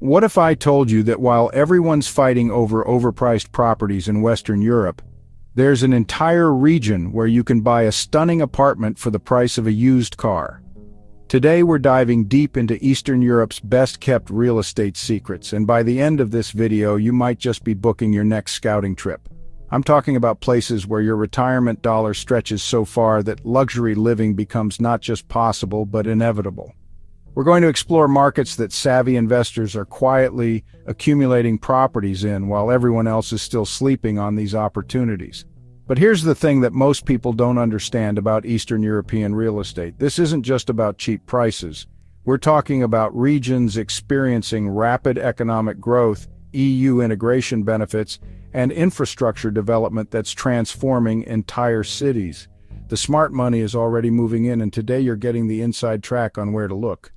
What if I told you that while everyone's fighting over overpriced properties in Western Europe, there's an entire region where you can buy a stunning apartment for the price of a used car? Today we're diving deep into Eastern Europe's best-kept real estate secrets, and by the end of this video you might just be booking your next scouting trip. I'm talking about places where your retirement dollar stretches so far that luxury living becomes not just possible but inevitable. We're going to explore markets that savvy investors are quietly accumulating properties in while everyone else is still sleeping on these opportunities. But here's the thing that most people don't understand about Eastern European real estate. This isn't just about cheap prices. We're talking about regions experiencing rapid economic growth, EU integration benefits, and infrastructure development that's transforming entire cities. The smart money is already moving in, and today you're getting the inside track on where to look.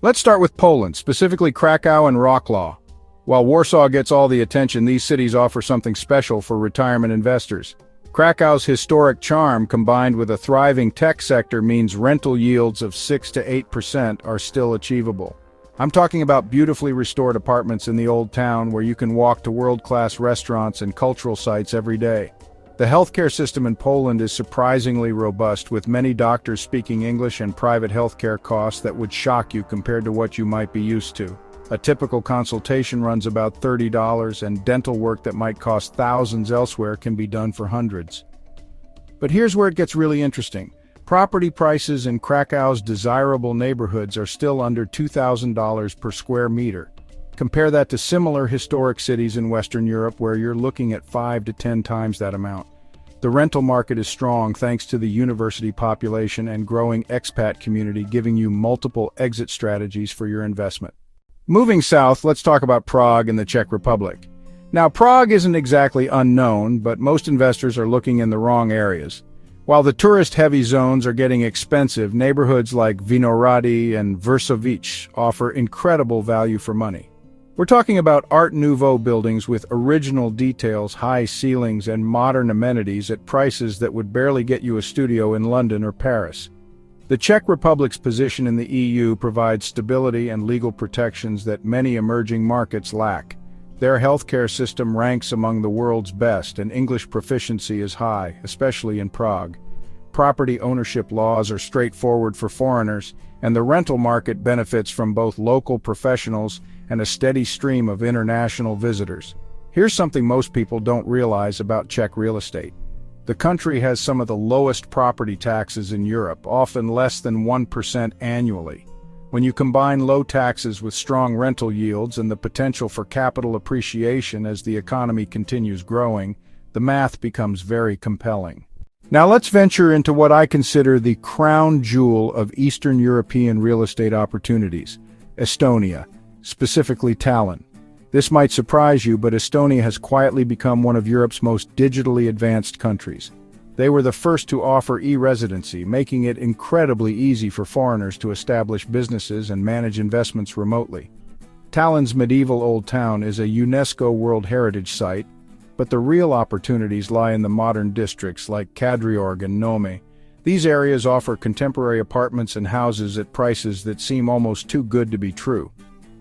Let's start with Poland, specifically Krakow and Wrocław. While Warsaw gets all the attention, these cities offer something special for retirement investors. Krakow's historic charm combined with a thriving tech sector means rental yields of 6 to 8% are still achievable. I'm talking about beautifully restored apartments in the old town where you can walk to world-class restaurants and cultural sites every day. The healthcare system in Poland is surprisingly robust, with many doctors speaking English and private healthcare costs that would shock you compared to what you might be used to. A typical consultation runs about $30, and dental work that might cost thousands elsewhere can be done for hundreds. But here's where it gets really interesting. Property prices in Krakow's desirable neighborhoods are still under $2,000 per square meter. Compare that to similar historic cities in Western Europe where you're looking at 5 to 10 times that amount. The rental market is strong thanks to the university population and growing expat community, giving you multiple exit strategies for your investment. Moving south, let's talk about Prague and the Czech Republic. Now, Prague isn't exactly unknown, but most investors are looking in the wrong areas. While the tourist-heavy zones are getting expensive, neighborhoods like Vinohrady and Vršovice offer incredible value for money. We're talking about Art Nouveau buildings with original details, high ceilings, and modern amenities at prices that would barely get you a studio in London or Paris. The Czech Republic's position in the EU provides stability and legal protections that many emerging markets lack. Their healthcare system ranks among the world's best, and English proficiency is high, especially in Prague. Property ownership laws are straightforward for foreigners, and the rental market benefits from both local professionals and a steady stream of international visitors. Here's something most people don't realize about Czech real estate. The country has some of the lowest property taxes in Europe, often less than 1% annually. When you combine low taxes with strong rental yields and the potential for capital appreciation as the economy continues growing, the math becomes very compelling. Now let's venture into what I consider the crown jewel of Eastern European real estate opportunities, Estonia, specifically Tallinn. This might surprise you, but Estonia has quietly become one of Europe's most digitally advanced countries. They were the first to offer e-residency, making it incredibly easy for foreigners to establish businesses and manage investments remotely. Tallinn's medieval old town is a UNESCO World Heritage Site, but the real opportunities lie in the modern districts like Kadriorg and Nome. These areas offer contemporary apartments and houses at prices that seem almost too good to be true.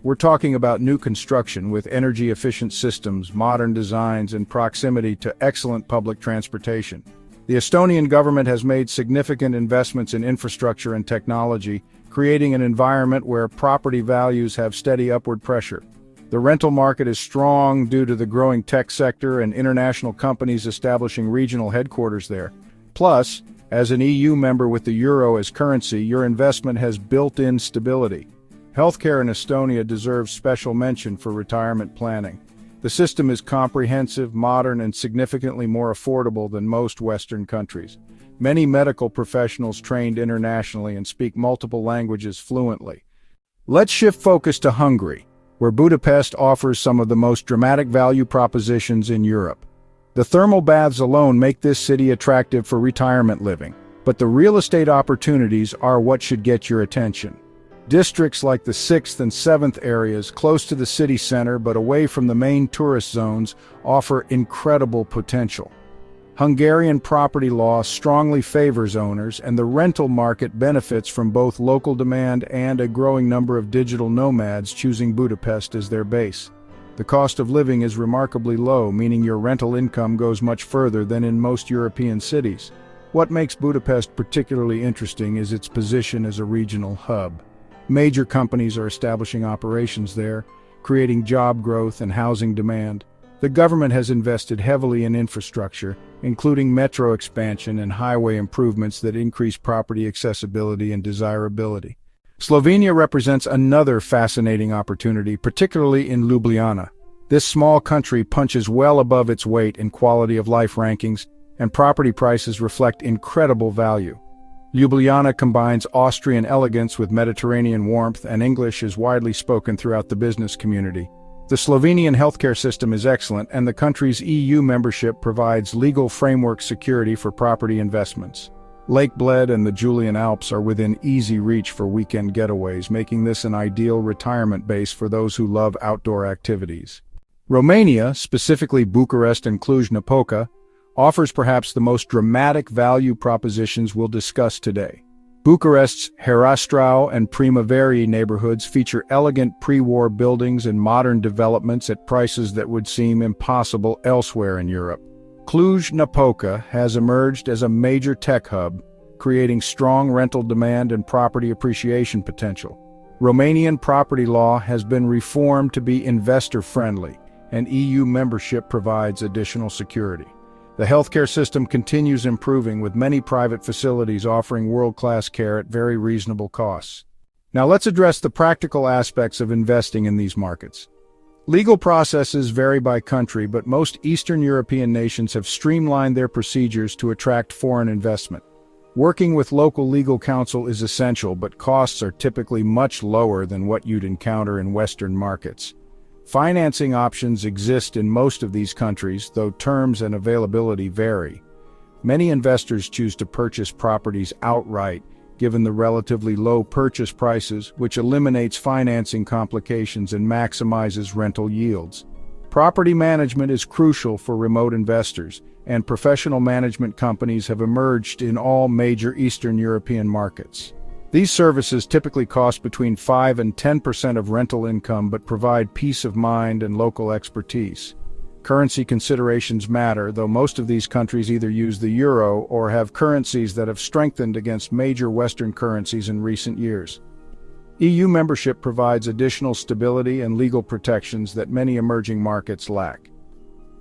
We're talking about new construction with energy-efficient systems, modern designs, and proximity to excellent public transportation. The Estonian government has made significant investments in infrastructure and technology, creating an environment where property values have steady upward pressure. The rental market is strong due to the growing tech sector and international companies establishing regional headquarters there. Plus, as an EU member with the euro as currency, your investment has built-in stability. Healthcare in Estonia deserves special mention for retirement planning. The system is comprehensive, modern, and significantly more affordable than most Western countries. Many medical professionals trained internationally and speak multiple languages fluently. Let's shift focus to Hungary, where Budapest offers some of the most dramatic value propositions in Europe. The thermal baths alone make this city attractive for retirement living, but the real estate opportunities are what should get your attention. Districts like the 6th and 7th areas, close to the city center but away from the main tourist zones, offer incredible potential. Hungarian property law strongly favors owners, and the rental market benefits from both local demand and a growing number of digital nomads choosing Budapest as their base. The cost of living is remarkably low, meaning your rental income goes much further than in most European cities. What makes Budapest particularly interesting is its position as a regional hub. Major companies are establishing operations there, creating job growth and housing demand. The government has invested heavily in infrastructure, including metro expansion and highway improvements that increase property accessibility and desirability. Slovenia represents another fascinating opportunity, particularly in Ljubljana. This small country punches well above its weight in quality of life rankings, and property prices reflect incredible value. Ljubljana combines Austrian elegance with Mediterranean warmth, and English is widely spoken throughout the business community. The Slovenian healthcare system is excellent, and the country's EU membership provides legal framework security for property investments. Lake Bled and the Julian Alps are within easy reach for weekend getaways, making this an ideal retirement base for those who love outdoor activities. Romania, specifically Bucharest and Cluj-Napoca, offers perhaps the most dramatic value propositions we'll discuss today. Bucharest's Herastrau and Primăverii neighborhoods feature elegant pre-war buildings and modern developments at prices that would seem impossible elsewhere in Europe. Cluj-Napoca has emerged as a major tech hub, creating strong rental demand and property appreciation potential. Romanian property law has been reformed to be investor-friendly, and EU membership provides additional security. The healthcare system continues improving, with many private facilities offering world-class care at very reasonable costs. Now let's address the practical aspects of investing in these markets. Legal processes vary by country, but most Eastern European nations have streamlined their procedures to attract foreign investment. Working with local legal counsel is essential, but costs are typically much lower than what you'd encounter in Western markets. Financing options exist in most of these countries, though terms and availability vary. Many investors choose to purchase properties outright, given the relatively low purchase prices, which eliminates financing complications and maximizes rental yields. Property management is crucial for remote investors, and professional management companies have emerged in all major Eastern European markets. These services typically cost between 5 and 10% of rental income, but provide peace of mind and local expertise. Currency considerations matter, though most of these countries either use the euro or have currencies that have strengthened against major Western currencies in recent years. EU membership provides additional stability and legal protections that many emerging markets lack.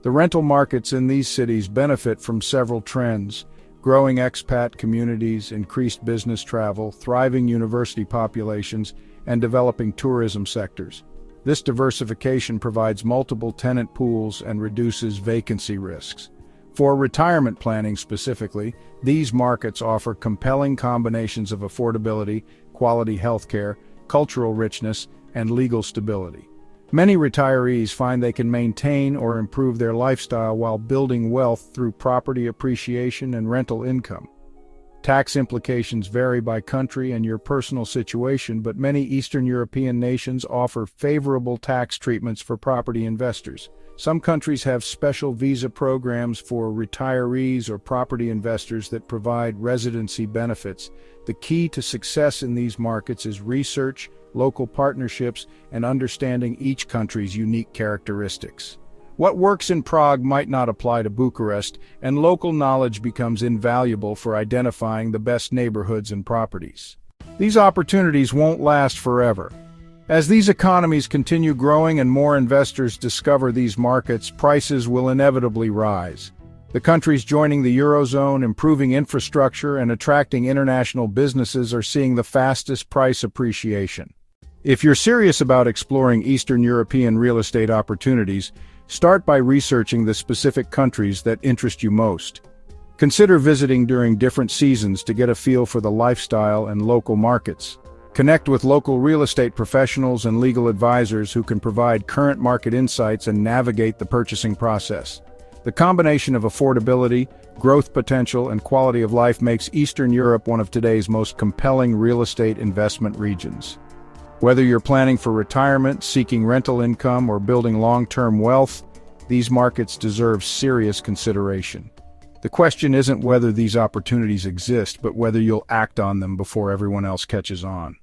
The rental markets in these cities benefit from several trends: growing expat communities, increased business travel, thriving university populations, and developing tourism sectors. This diversification provides multiple tenant pools and reduces vacancy risks. For retirement planning specifically, these markets offer compelling combinations of affordability, quality healthcare, cultural richness, and legal stability. Many retirees find they can maintain or improve their lifestyle while building wealth through property appreciation and rental income. Tax implications vary by country and your personal situation, but many Eastern European nations offer favorable tax treatments for property investors. Some countries have special visa programs for retirees or property investors that provide residency benefits. The key to success in these markets is research, local partnerships, and understanding each country's unique characteristics. What works in Prague might not apply to Bucharest, and local knowledge becomes invaluable for identifying the best neighborhoods and properties. These opportunities won't last forever. As these economies continue growing and more investors discover these markets, prices will inevitably rise. The countries joining the Eurozone, improving infrastructure, and attracting international businesses are seeing the fastest price appreciation. If you're serious about exploring Eastern European real estate opportunities, start by researching the specific countries that interest you most. Consider visiting during different seasons to get a feel for the lifestyle and local markets. Connect with local real estate professionals and legal advisors who can provide current market insights and navigate the purchasing process. The combination of affordability, growth potential, and quality of life makes Eastern Europe one of today's most compelling real estate investment regions. Whether you're planning for retirement, seeking rental income, or building long-term wealth, these markets deserve serious consideration. The question isn't whether these opportunities exist, but whether you'll act on them before everyone else catches on.